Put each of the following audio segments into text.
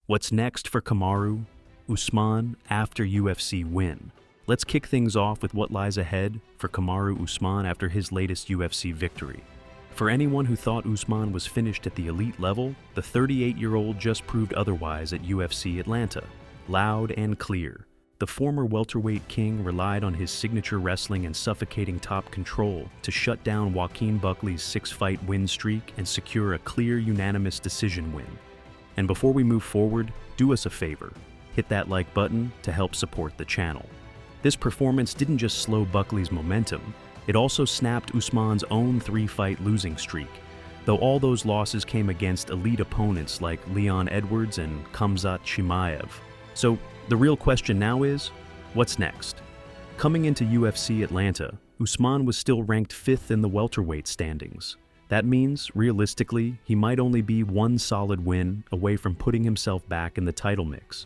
What's next for Kamaru Usman after UFC win? Let's kick things off with what lies ahead for Kamaru Usman after his latest UFC victory. For anyone who thought Usman was finished at the elite level, the 38-year-old just proved otherwise at UFC Atlanta. Loud and clear, the former welterweight king relied on his signature wrestling and suffocating top control to shut down Joaquin Buckley's 6-fight win streak and secure a clear unanimous decision win. And before we move forward, do us a favor. Hit that like button to help support the channel. This performance didn't just slow Buckley's momentum, it also snapped Usman's own 3-fight losing streak, though all those losses came against elite opponents like Leon Edwards and Khamzat Chimaev. So the real question now is, what's next? Coming into UFC Atlanta, Usman was still ranked 5th in the welterweight standings. That means, realistically, he might only be one solid win away from putting himself back in the title mix.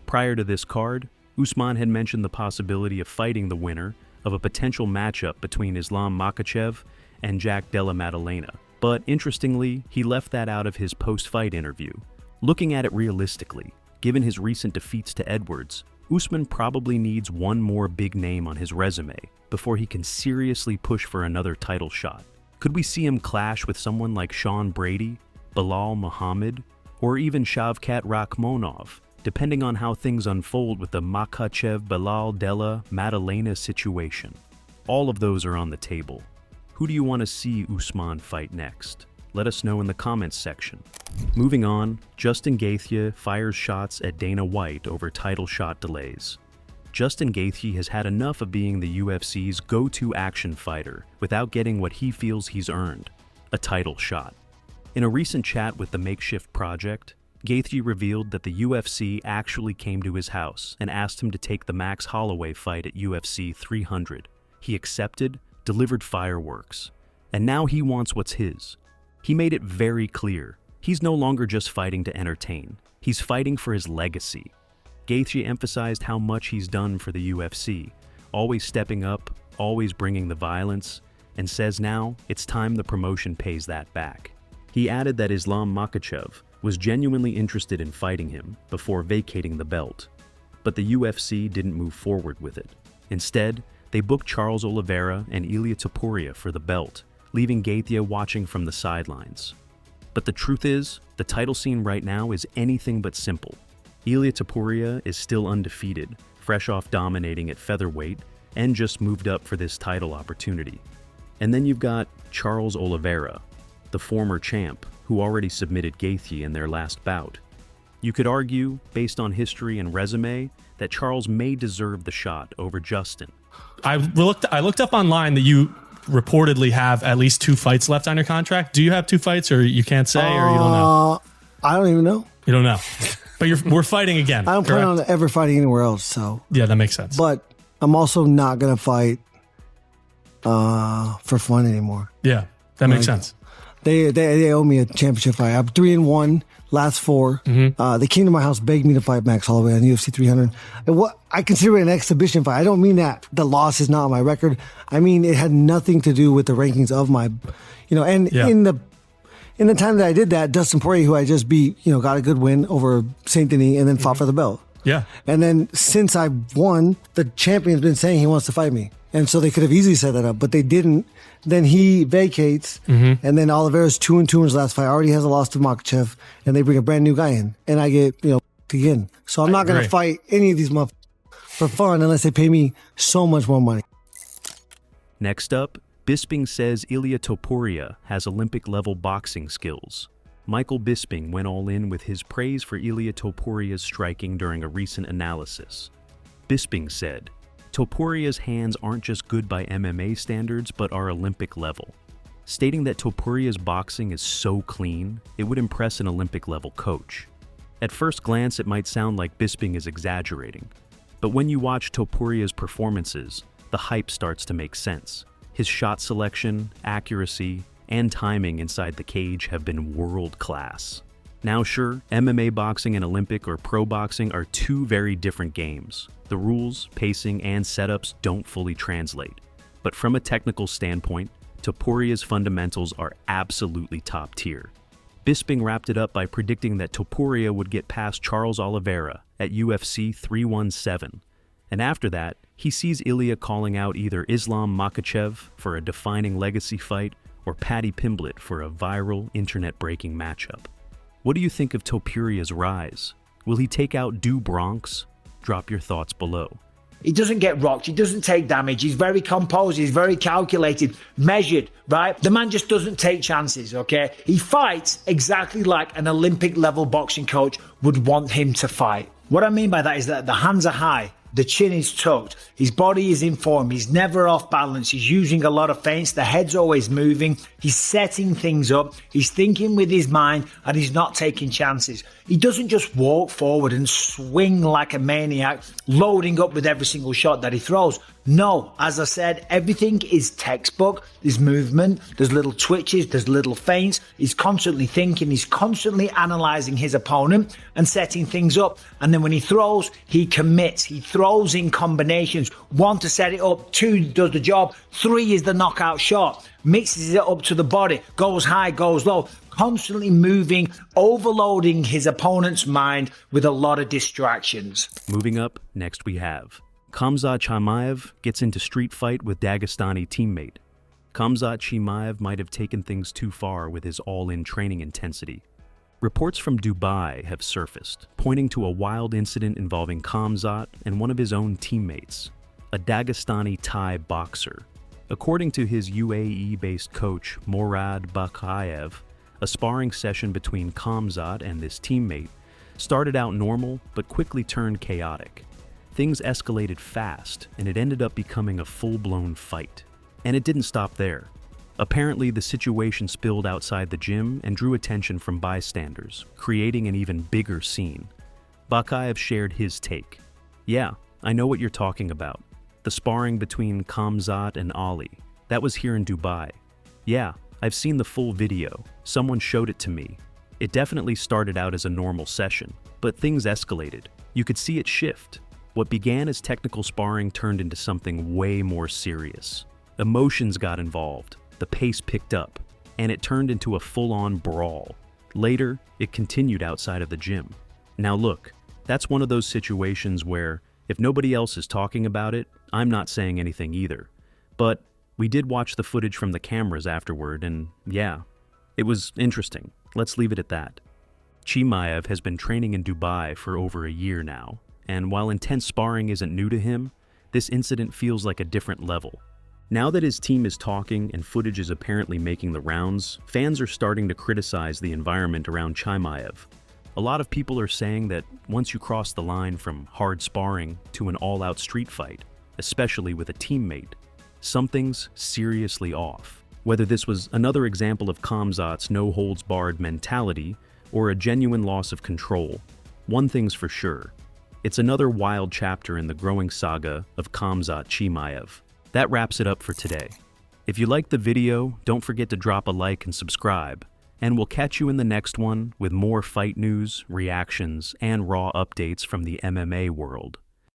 Prior to this card, Usman had mentioned the possibility of fighting the winner of a potential matchup between Islam Makhachev and Jack Della Maddalena. But interestingly, he left that out of his post-fight interview. Looking at it realistically, given his recent defeats to Edwards, Usman probably needs one more big name on his resume before he can seriously push for another title shot. Could we see him clash with someone like Sean Brady, Belal Muhammad, or even Shavkat Rakhmonov, depending on how things unfold with the Makhachev-Belal Della Maddalena situation? All of those are on the table. Who do you want to see Usman fight next? Let us know in the comments section. Moving on, Justin Gaethje fires shots at Dana White over title shot delays. Justin Gaethje has had enough of being the UFC's go-to action fighter without getting what he feels he's earned, a title shot. In a recent chat with the Makeshift Project, Gaethje revealed that the UFC actually came to his house and asked him to take the Max Holloway fight at UFC 300. He accepted, delivered fireworks, and now he wants what's his. He made it very clear, he's no longer just fighting to entertain, he's fighting for his legacy. Gaethje emphasized how much he's done for the UFC, always stepping up, always bringing the violence, and says now it's time the promotion pays that back. He added that Islam Makhachev was genuinely interested in fighting him before vacating the belt, but the UFC didn't move forward with it. Instead, they booked Charles Oliveira and Ilia Topuria for the belt, leaving Gaethje watching from the sidelines. But the truth is, the title scene right now is anything but simple. Ilia Topuria is still undefeated, fresh off dominating at featherweight, and just moved up for this title opportunity. And then you've got Charles Oliveira, the former champ, who already submitted Gaethje in their last bout. You could argue, based on history and resume, that Charles may deserve the shot over Justin. I looked up online that you reportedly have at least 2 fights left on your contract. Do you have 2 fights, or you can't say, or you don't know? I don't even know. You don't know. But we're fighting again. I don't plan on ever fighting anywhere else. So yeah, that makes sense. But I'm also not gonna fight for fun anymore. Yeah, that makes sense. They owe me a championship fight. I'm 3-1, last 4. They came to my house, begged me to fight Max Holloway on UFC 300. And what I consider it an exhibition fight. I don't mean that the loss is not on my record. I mean it had nothing to do with the rankings of my, in the time that I did that, Dustin Poirier, who I just beat, got a good win over Saint Denis and then fought for the belt. Yeah. And then since I won, the champion's been saying he wants to fight me. And so they could have easily set that up, but they didn't. Then he vacates, and then Oliveira's 2-2 in his last fight. Already has a loss to Makhachev, and they bring a brand new guy in, and I get again. So I'm not going to fight any of these motherfuckers for fun unless they pay me so much more money. Next up, Bisping says Ilia Topuria has Olympic-level boxing skills. Michael Bisping went all in with his praise for Ilia Topuria's striking during a recent analysis. Bisping said, Topuria's hands aren't just good by MMA standards, but are Olympic level, stating that Topuria's boxing is so clean, it would impress an Olympic-level coach. At first glance, it might sound like Bisping is exaggerating, but when you watch Topuria's performances, the hype starts to make sense. His shot selection, accuracy, and timing inside the cage have been world-class. Now sure, MMA boxing and Olympic or pro boxing are 2 very different games. The rules, pacing, and setups don't fully translate. But from a technical standpoint, Topuria's fundamentals are absolutely top tier. Bisping wrapped it up by predicting that Topuria would get past Charles Oliveira at UFC 317. And after that, he sees Ilia calling out either Islam Makhachev for a defining legacy fight or Paddy Pimblett for a viral, internet-breaking matchup. What do you think of Topuria's rise? Will he take out Brawls? Drop your thoughts below. He doesn't get rocked. He doesn't take damage. He's very composed. He's very calculated, measured, right? The man just doesn't take chances, okay? He fights exactly like an Olympic-level boxing coach would want him to fight. What I mean by that is that the hands are high. The chin is tucked. His body is in form. He's never off balance. He's using a lot of feints. The head's always moving. He's setting things up. He's thinking with his mind and he's not taking chances. He doesn't just walk forward and swing like a maniac, loading up with every single shot that he throws. No, as I said, everything is textbook. There's movement, there's little twitches, there's little feints. He's constantly thinking, he's constantly analyzing his opponent and setting things up. And then when he throws, he commits. He throws in combinations. 1 to set it up, 2 does the job, 3 is the knockout shot. Mixes it up to the body, goes high, goes low. Constantly moving, overloading his opponent's mind with a lot of distractions. Moving up, next we have Khamzat Chimaev gets into street fight with Dagestani teammate. Khamzat Chimaev might have taken things too far with his all-in training intensity. Reports from Dubai have surfaced, pointing to a wild incident involving Khamzat and one of his own teammates, a Dagestani Thai boxer. According to his UAE-based coach, Murad Bakayev, a sparring session between Khamzat and this teammate started out normal but quickly turned chaotic. Things escalated fast, and it ended up becoming a full-blown fight. And it didn't stop there. Apparently, the situation spilled outside the gym and drew attention from bystanders, creating an even bigger scene. Bakayev shared his take. Yeah, I know what you're talking about. The sparring between Khamzat and Ali. That was here in Dubai. Yeah, I've seen the full video. Someone showed it to me. It definitely started out as a normal session, but things escalated. You could see it shift. What began as technical sparring turned into something way more serious. Emotions got involved, the pace picked up, and it turned into a full-on brawl. Later, it continued outside of the gym. Now look, that's one of those situations where, if nobody else is talking about it, I'm not saying anything either. But we did watch the footage from the cameras afterward, and yeah, it was interesting. Let's leave it at that. Chimaev has been training in Dubai for over a year now, and while intense sparring isn't new to him, this incident feels like a different level. Now that his team is talking and footage is apparently making the rounds, fans are starting to criticize the environment around Chimaev. A lot of people are saying that once you cross the line from hard sparring to an all-out street fight, especially with a teammate, something's seriously off. Whether this was another example of Khamzat's no-holds-barred mentality or a genuine loss of control, one thing's for sure. It's another wild chapter in the growing saga of Khamzat Chimaev. That wraps it up for today. If you liked the video, don't forget to drop a like and subscribe, and we'll catch you in the next one with more fight news, reactions, and raw updates from the MMA world.